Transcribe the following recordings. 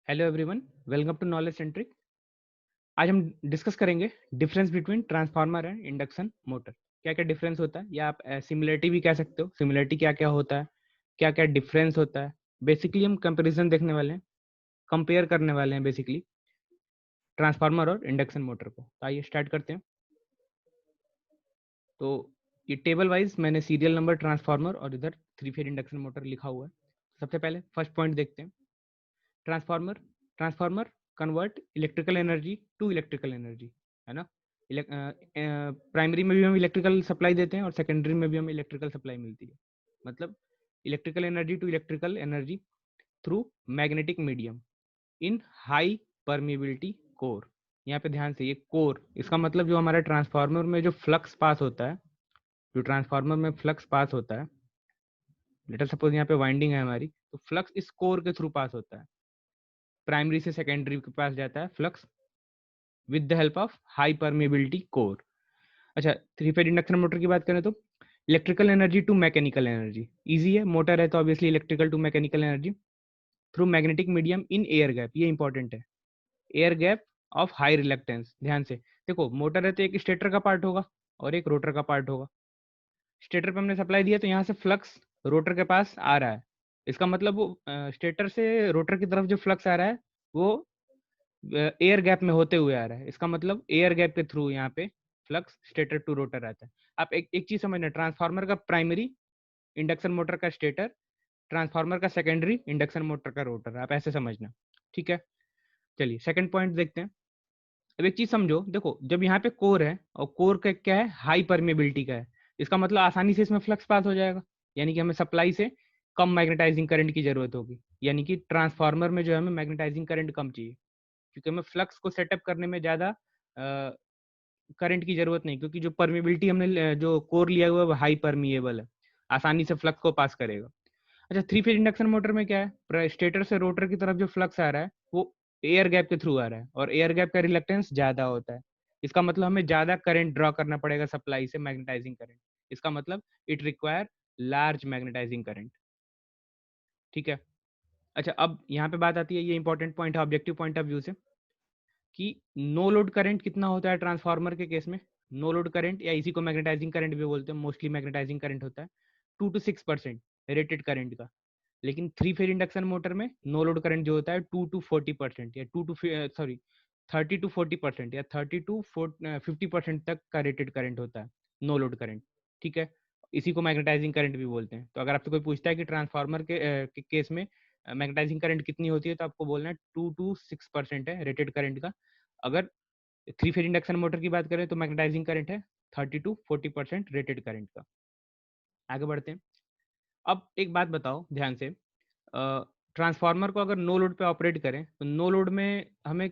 Hello everyone, welcome to knowledge centric. आज हम discuss करेंगे difference between transformer and induction motor. क्या क्या डिफरेंस होता है, या आप सिमिलरिटी भी कह सकते हो। सिमिलरिटी क्या क्या होता है, क्या क्या डिफरेंस होता है। बेसिकली हम कंपैरिजन देखने वाले हैं, कंपेयर करने वाले हैं बेसिकली ट्रांसफार्मर और इंडक्शन मोटर को। तो आइए स्टार्ट करते हैं। तो ये टेबल वाइज मैंने सीरियल नंबर ट्रांसफार्मर और इधर थ्री फेज इंडक्शन मोटर लिखा हुआ है। सबसे पहले फर्स्ट पॉइंट देखते हैं। Transformer transformer convert electrical energy to electrical energy, है ना। प्राइमरी में भी हम इलेक्ट्रिकल सप्लाई देते हैं और सेकेंडरी में भी हमें इलेक्ट्रिकल सप्लाई मिलती है। मतलब electrical energy to electrical energy through magnetic medium in high permeability core. यहाँ पे ध्यान से, ये कोर, इसका मतलब जो हमारा ट्रांसफार्मर में जो फ्लक्स पास होता है, जो ट्रांसफार्मर में फ्लक्स पास होता है, लेटर सपोज यहाँ पे वाइंडिंग है हमारी, तो फ्लक्स इस कोर के थ्रू पास होता है। प्राइमरी से सेकेंडरी के पास जाता है flux with the help of high permeability core. अच्छा, थ्री फेज इंडक्शन मोटर की बात करें तो electrical energy to mechanical energy easy है। मोटर है तो obviously electrical to mechanical energy through magnetic medium in air gap. ये इंपॉर्टेंट है, air gap of high reluctance. ध्यान से देखो, मोटर है तो एक स्टेटर का पार्ट होगा और एक रोटर का पार्ट होगा। स्टेटर पे हमने सप्लाई दिया तो यहाँ से फ्लक्स रोटर के पास आ रहा है। इसका मतलब वो स्टेटर से रोटर की तरफ जो फ्लक्स आ रहा है वो एयर गैप में होते हुए आ रहा है। इसका मतलब एयर गैप के थ्रू यहाँ पे फ्लक्स स्टेटर टू रोटर आता है। आप एक चीज समझना, ट्रांसफार्मर का प्राइमरी, इंडक्शन मोटर का स्टेटर, ट्रांसफार्मर का सेकेंडरी, इंडक्शन मोटर का रोटर, आप ऐसे समझना। ठीक है, चलिए सेकंड पॉइंट देखते हैं। अब एक चीज समझो, देखो जब यहाँ पे कोर है और कोर का क्या है, हाई परमेबिलिटी का है, इसका मतलब आसानी से इसमें फ्लक्स पास हो जाएगा। यानी कि हमें सप्लाई से कम मैग्नेटाइजिंग करंट की जरूरत होगी। यानी कि ट्रांसफार्मर में जो है हमें मैग्नेटाइजिंग करंट कम चाहिए, क्योंकि हमें फ्लक्स को सेटअप करने में ज़्यादा करंट की जरूरत नहीं, क्योंकि जो परमिबिलिटी हमने जो कोर लिया हुआ है वो हाई परमिएबल है, आसानी से फ्लक्स को पास करेगा। अच्छा, थ्री फेज इंडक्शन मोटर में क्या है, स्टेटर से रोटर की तरफ जो फ्लक्स आ रहा है वो एयर गैप के थ्रू आ रहा है, और एयर गैप का रिलक्टेंस ज़्यादा होता है। इसका मतलब हमें ज़्यादा करंट ड्रॉ करना पड़ेगा सप्लाई से, मैग्नेटाइजिंग करंट। इसका मतलब it require large magnetising current. ठीक है। अच्छा, अब यहाँ पे बात आती है, ये इंपॉर्टेंट पॉइंट है ऑब्जेक्टिव पॉइंट ऑफ व्यू से, कि नो लोड करंट कितना होता है ट्रांसफार्मर के केस में। नो लोड करंट, या इसी को मैग्नेटाइजिंग करंट भी बोलते हैं, मोस्टली मैग्नेटाइजिंग करंट होता है 2 to 6% रेटेड करंट का। लेकिन थ्री फेज इंडक्शन मोटर में नो लोड करंट जो होता है 2 to 40%, या 30 to 40% या 30 to 50% तक का रेटेड करंट होता है नो लोड करंट। ठीक है, इसी को मैग्नेटाइजिंग करंट भी बोलते हैं। तो अगर आपसे कोई पूछता है कि ट्रांसफार्मर के केस में मैग्नेटाइजिंग करंट कितनी होती है, तो आपको बोलना है 2 to 6% है रेटेड करंट का। अगर थ्री फेज इंडक्शन मोटर की बात करें तो मैग्नेटाइजिंग करंट है 30 to 40% रेटेड करंट का। आगे बढ़ते हैं। अब एक बात बताओ ध्यान से, ट्रांसफार्मर को अगर नो लोड पे ऑपरेट करें तो नो लोड में हमें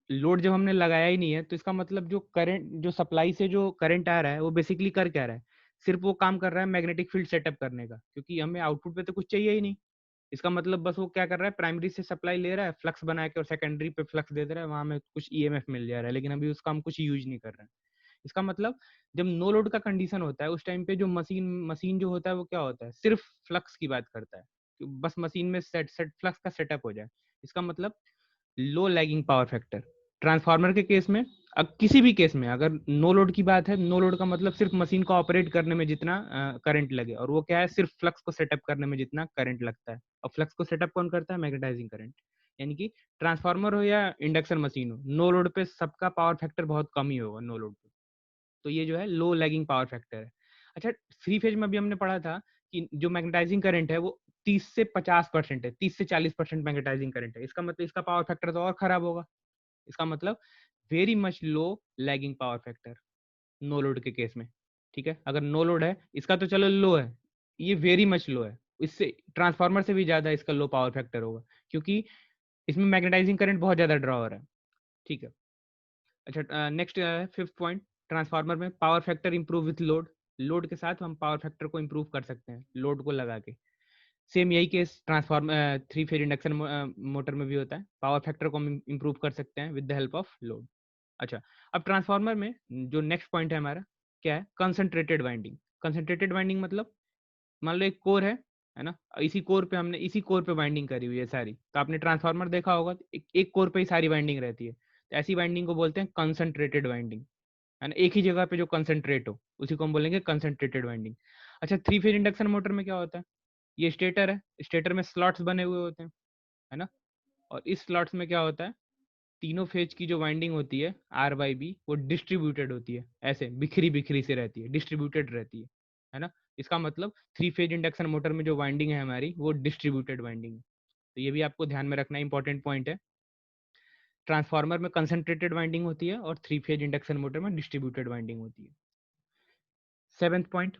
लोड जब हमने लगाया ही नहीं है, तो इसका मतलब जो करंट, जो सप्लाई से जो करंट आ रहा है वो बेसिकली कर क्या रहा है, सिर्फ वो काम कर रहा है मैग्नेटिक फील्ड सेटअप करने का, क्योंकि हमें आउटपुट पे तो कुछ चाहिए ही नहीं। इसका मतलब बस वो क्या कर रहा है, प्राइमरी से सप्लाई ले रहा है फ्लक्स बना के और सेकेंडरी पे फ्लक्स दे दे रहा है, वहां में कुछ ईएमएफ मिल जा रहा है, लेकिन अभी उसका हम कुछ यूज नहीं कर रहे हैं। इसका मतलब जब नो लोड का कंडीशन होता है उस टाइम पे जो मशीन मशीन जो होता है वो क्या होता है, सिर्फ फ्लक्स की बात करता है, कि बस मशीन में सेट सेट फ्लक्स का सेटअप हो जाए। इसका मतलब लो लैगिंग पावर फैक्टर। ट्रांसफार्मर के केस में, अब किसी भी केस में अगर नो लोड की बात है, नो लोड का मतलब सिर्फ मशीन को ऑपरेट करने में जितना करंट लगे, और वो क्या है, सिर्फ फ्लक्स को सेटअप करने में जितना करंट लगता है। और फ्लक्स को सेटअप कौन करता है, मैग्नेटाइजिंग करंट। यानी कि ट्रांसफार्मर हो या इंडक्शन मशीन हो, नो लोड पे सबका पावर फैक्टर बहुत कम ही होगा नो लोड पे। तो ये जो है लो लैगिंग पावर फैक्टर है। अच्छा, थ्री फेज में भी हमने पढ़ा था कि जो मैग्नेटाइजिंग करंट है वो 30 से 50% है, 30 से 40% मैग्नेटाइजिंग करंट है। इसका मतलब इसका पावर फैक्टर तो और खराब होगा। इसका मतलब very much low lagging power factor no load के केस में। ठीक है, अगर नो लोड है इसका तो चलो लो है, ये वेरी मच लो है, इससे ट्रांसफार्मर से भी ज्यादा इसका लो पावर फैक्टर होगा, क्योंकि इसमें मैग्नेटाइजिंग करंट बहुत ज्यादा ड्रॉ हो रहा है। ठीक है। अच्छा, नेक्स्ट फिफ्थ पॉइंट, ट्रांसफार्मर में power factor improve with load. Load के साथ हम पावर फैक्टर को इंप्रूव कर सकते हैं लोड को लगा के। सेम यही case transformer three phase induction motor में भी होता है, पावर फैक्टर को हम इंप्रूव कर सकते हैं with the help of load. अच्छा, अब ट्रांसफार्मर में जो नेक्स्ट पॉइंट है हमारा, क्या है, कंसंट्रेटेड वाइंडिंग। कंसंट्रेटेड वाइंडिंग मतलब मान लो एक कोर है, है ना। इसी कोर पे हमने इसी कोर पे वाइंडिंग करी हुई है सारी। तो आपने ट्रांसफार्मर देखा होगा, एक कोर पे ही सारी वाइंडिंग रहती है। तो ऐसी वाइंडिंग को बोलते हैं कंसंट्रेटेड वाइंडिंग, है ना। एक ही जगह पे जो कंसंट्रेट हो उसी को हम बोलेंगे कंसंट्रेटेड वाइंडिंग। अच्छा, 3 फेज इंडक्शन मोटर में क्या होता है, ये स्टेटर है, स्टेटर में स्लॉट्स बने हुए होते हैं, है ना। और इस स्लॉट्स में क्या होता है, तीनों फेज की जो वाइंडिंग होती है आर बाई बी वो डिस्ट्रीब्यूटेड होती है, ऐसे बिखरी बिखरी से रहती है, डिस्ट्रीब्यूटेड रहती है ना। इसका मतलब 3 फेज इंडक्शन मोटर में जो वाइंडिंग है हमारी वो डिस्ट्रीब्यूटेड वाइंडिंग है। तो ये भी आपको ध्यान में रखना इंपॉर्टेंट पॉइंट है। ट्रांसफार्मर में कंसंट्रेटेड वाइंडिंग होती है और 3 फेज इंडक्शन मोटर में डिस्ट्रीब्यूटेड वाइंडिंग होती है। 7th पॉइंट,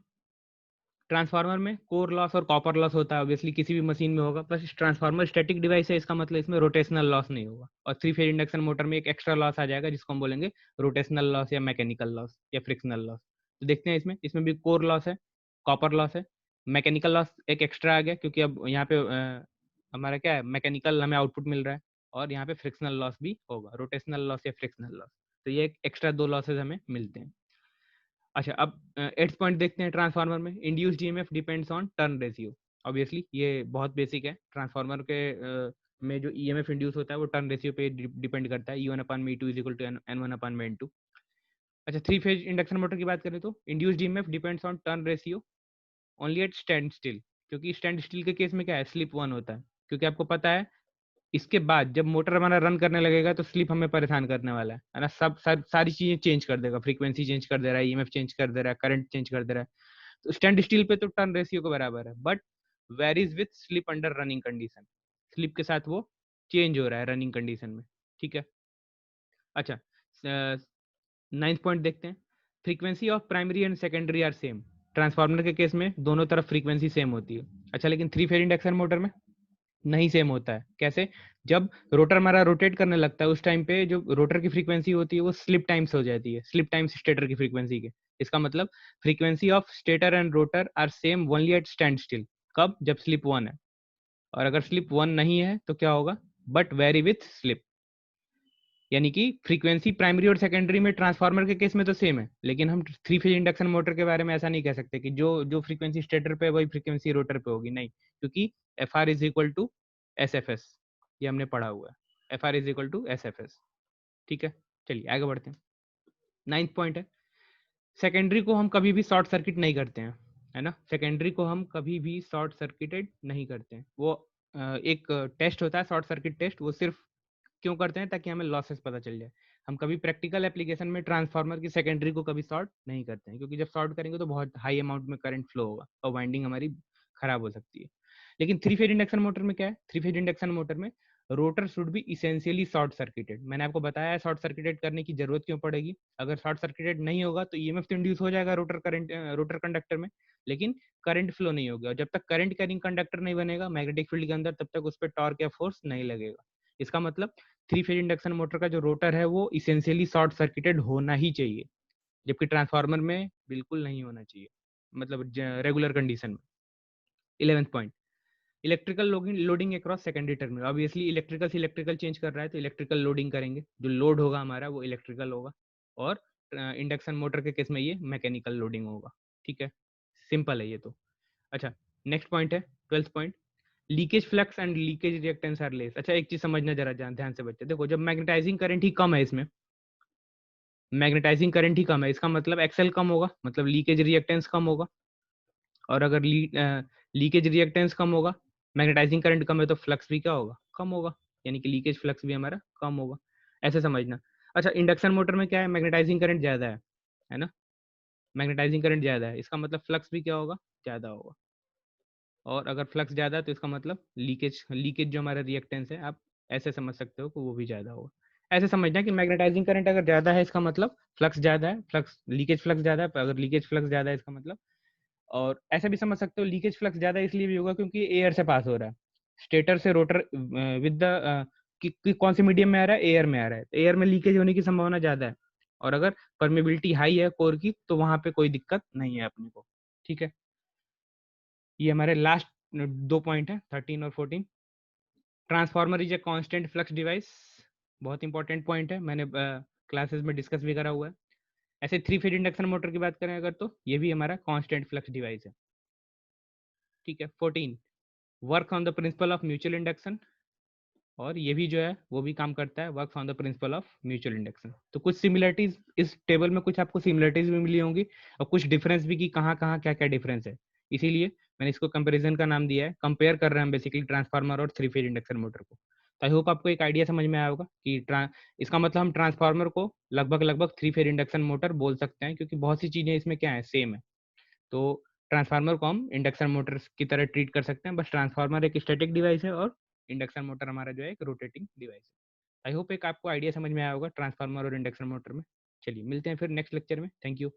ट्रांसफार्मर में कोर लॉस और कॉपर लॉस होता है, ऑब्वियसली किसी भी मशीन में होगा। प्लस ट्रांसफार्मर स्टैटिक डिवाइस है, इसका मतलब इसमें रोटेशनल लॉस नहीं होगा। और 3 फेज इंडक्शन मोटर में एक एक्स्ट्रा लॉस आ जाएगा जिसको हम बोलेंगे रोटेशनल लॉस या मैकेनिकल लॉस या फ्रिक्शनल लॉस। तो देखते हैं इसमें भी कोर लॉस है, कॉपर लॉस है, मैकेनिकल लॉस एक एक्स्ट्रा आ गया क्योंकि अब यहाँ पे हमारा क्या है, मैकेनिकल हमें आउटपुट मिल रहा है। और यहाँ पे फ्रिक्शनल लॉस भी होगा, रोटेशनल लॉस या फ्रिक्शनल लॉस। तो ये एक्स्ट्रा 2 लॉसेज हमें मिलते हैं। अच्छा, अब 8th पॉइंट देखते हैं। ट्रांसफार्मर में induced EMF depends on turn ratio. Obviously ये बहुत बेसिक है। ट्रांसफार्मर के में जो ईएमएफ इंड्यूस होता है वो टर्न रेशियो पे डिपेंड करता है, E1/E2 is equal to N1/N2। अच्छा, 3 फेज इंडक्शन मोटर की बात करें तो induced EMF depends on turn ratio only at standstill, क्योंकि स्टैंड स्टिल के केस में क्या है, स्लिप 1 होता है। क्योंकि आपको पता है इसके बाद जब मोटर हमारा रन करने लगेगा तो स्लिप हमें परेशान करने वाला है ना। सारी चीजें चेंज कर देगा, फ्रीक्वेंसी चेंज कर दे रहा है, ईएमएफ चेंज कर दे रहा है, करंट चेंज कर दे रहा है। तो स्टैंड स्टिल पे तो टर्न रेशियो के बराबर है, but varies with slip under running condition. Slip के साथ वो चेंज हो रहा है रनिंग कंडीशन में, ठीक है। अच्छा, 9th पॉइंट देखते हैं। Frequency of primary and secondary are same. Transformer के केस में दोनों तरफ फ्रीक्वेंसी सेम होती है। अच्छा, लेकिन 3 फेज इंडक्शन मोटर में नहीं सेम होता है। कैसे, जब रोटर हमारा रोटेट करने लगता है उस टाइम पे जो रोटर की फ्रीक्वेंसी होती है वो स्लिप टाइम्स हो जाती है, स्लिप टाइम्स स्टेटर की फ्रीक्वेंसी के। इसका मतलब frequency of stator and rotor are same only at standstill. कब, जब स्लिप 1 है। और अगर स्लिप 1 नहीं है तो क्या होगा, बट वेरी विथ स्लिप। यानी कि फ्रीक्वेंसी प्राइमरी और सेकेंडरी में ट्रांसफार्मर के केस में तो सेम है, लेकिन हम 3 फेज इंडक्शन मोटर के बारे में ऐसा नहीं कह सकते कि जो जो फ्रीक्वेंसी स्टेटर पे वही फ्रीक्वेंसी रोटर पे होगी, नहीं। क्योंकि F R is equal to S F S, ये हमने पढ़ा हुआ है, F R is equal to S F S. ठीक है, चलिए आगे बढ़ते हैं। 9th पॉइंट है, सेकेंडरी को हम कभी भी शॉर्ट सर्किट नहीं करते हैं, है ना। सेकेंडरी को हम कभी भी शॉर्ट सर्किटेड नहीं करते हैं। वो एक टेस्ट होता है शॉर्ट सर्किट टेस्ट, वो सिर्फ क्यों करते हैं, ताकि हमें लॉसेस पता चल जाए। हम कभी प्रैक्टिकल एप्लीकेशन में ट्रांसफार्मर की सेकेंडरी को कभी शॉर्ट नहीं करते हैं, क्योंकि जब शॉर्ट करेंगे तो बहुत हाई अमाउंट में करंट फ्लो होगा और वाइंडिंग हमारी खराब हो सकती है। लेकिन 3 फेज इंडक्शन मोटर में क्या है, 3 फेज इंडक्शन मोटर में rotor should be essentially short circuited. मैंने आपको बताया है शॉर्ट सर्किटेड करने की जरूरत क्यों पड़ेगी। अगर शॉर्ट सर्किटेड नहीं होगा तो ईएमएफ तो इंड्यूस हो जाएगा रोटर करंट, रोटर कंडक्टर में, लेकिन करंट फ्लो नहीं होगा। और जब तक करंट कैरिंग कंडक्टर नहीं बनेगा मैग्नेटिक फील्ड के अंदर, तब तक उस पर टॉर्क या फोर्स नहीं लगेगा। इसका मतलब 3 फेज इंडक्शन मोटर का जो रोटर है वो इसेंशियली शॉर्ट सर्किटेड होना ही चाहिए, जबकि ट्रांसफार्मर में बिल्कुल नहीं होना चाहिए, मतलब रेगुलर कंडीशन में। 11th point, electrical loading across secondary terminal. Obviously electrical से इलेक्ट्रिकल चेंज कर रहा है तो इलेक्ट्रिकल लोडिंग करेंगे, जो लोड होगा हमारा वो इलेक्ट्रिकल होगा। और इंडक्शन मोटर के केस में ये मैकेनिकल लोडिंग होगा, ठीक है। सिंपल है ये तो। अच्छा, नेक्स्ट पॉइंट है 12th point, leakage flux and leakage reactance are less. अच्छा, एक चीज समझना जरा ध्यान से बच्चे, देखो जब मैग्नेटाइजिंग करंट ही कम है इसमें, मैग्नेटाइजिंग करंट ही कम है, इसका मतलब एक्सेल कम होगा, मतलब लीकेज रिएक्टेंस कम होगा। और अगर लीकेज रिएक्टेंस कम होगा, मैग्नेटाइजिंग करंट कम है, तो फ्लक्स भी क्या होगा, कम होगा। यानी कि लीकेज फ्लक्स भी हमारा कम होगा, ऐसे समझना। अच्छा, इंडक्शन मोटर में क्या है, मैग्नेटाइजिंग करंट ज्यादा है ना। मैग्नेटाइजिंग करंट ज्यादा है, इसका मतलब फ्लक्स भी क्या होगा, ज्यादा होगा। और अगर फ्लक्स ज्यादा है तो इसका मतलब लीकेज लीकेज जो हमारा रिएक्टेंस है, आप ऐसे समझ सकते हो कि वो भी ज्यादा होगा। ऐसे समझना कि मैग्नेटाइजिंग करंट अगर ज्यादा है इसका मतलब फ्लक्स ज्यादा है, फ्लक्स लीकेज फ्लक्स ज्यादा है, अगर लीकेज फ्लक्स ज्यादा है इसका मतलब। और ऐसे भी समझ सकते हो लीकेज फ्लक्स ज्यादा इसलिए भी होगा क्योंकि एयर से पास हो रहा है, स्टेटर से रोटर विद द कौन से मीडियम में आ रहा है, एयर में आ रहा है, तो एयर में लीकेज होने की संभावना ज्यादा है। और अगर परमेबिलिटी हाई है कोर की तो वहां पे कोई दिक्कत नहीं है अपने को, ठीक है। ये हमारे लास्ट 2 पॉइंट है 13 और 14। Transformer is a constant flux device, बहुत इंपॉर्टेंट पॉइंट है, मैंने क्लासेस में डिस्कस भी करा हुआ है। ऐसे 3 फेज इंडक्शन मोटर की बात करें अगर, तो ये भी हमारा कांस्टेंट फ्लक्स डिवाइस है, ठीक है। 14, work on the principle of mutual induction, और ये भी जो है वो भी काम करता है, work on the principle of mutual induction. तो कुछ सिमिलरिटीज इस टेबल में, कुछ आपको सिमिलरिटीज भी मिली होंगी और कुछ डिफरेंस भी, कि कहाँ कहाँ क्या क्या डिफरेंस है। इसीलिए मैंने इसको कंपेरिजन का नाम दिया है। कंपेयर कर रहे हैं हम बेसिकली ट्रांसफार्मर और 3 फेज इंडक्शन मोटर को। तो आई होप आपको एक आइडिया समझ में आया होगा कि इसका मतलब हम ट्रांसफार्मर को लगभग लगभग 3 फेज इंडक्शन मोटर बोल सकते हैं, क्योंकि बहुत सी चीजें इसमें क्या है, सेम है। तो ट्रांसफार्मर को हम इंडक्शन मोटर की तरह ट्रीट कर सकते हैं, बस ट्रांसफार्मर एक स्टैटिक डिवाइस है और इंडक्शन मोटर हमारा जो है एक रोटेटिंग डिवाइस है। आई होप एक आपको आइडिया समझ में आया होगा ट्रांसफार्मर और इंडक्शन मोटर में। चलिए मिलते हैं फिर नेक्स्ट लेक्चर में। Thank you.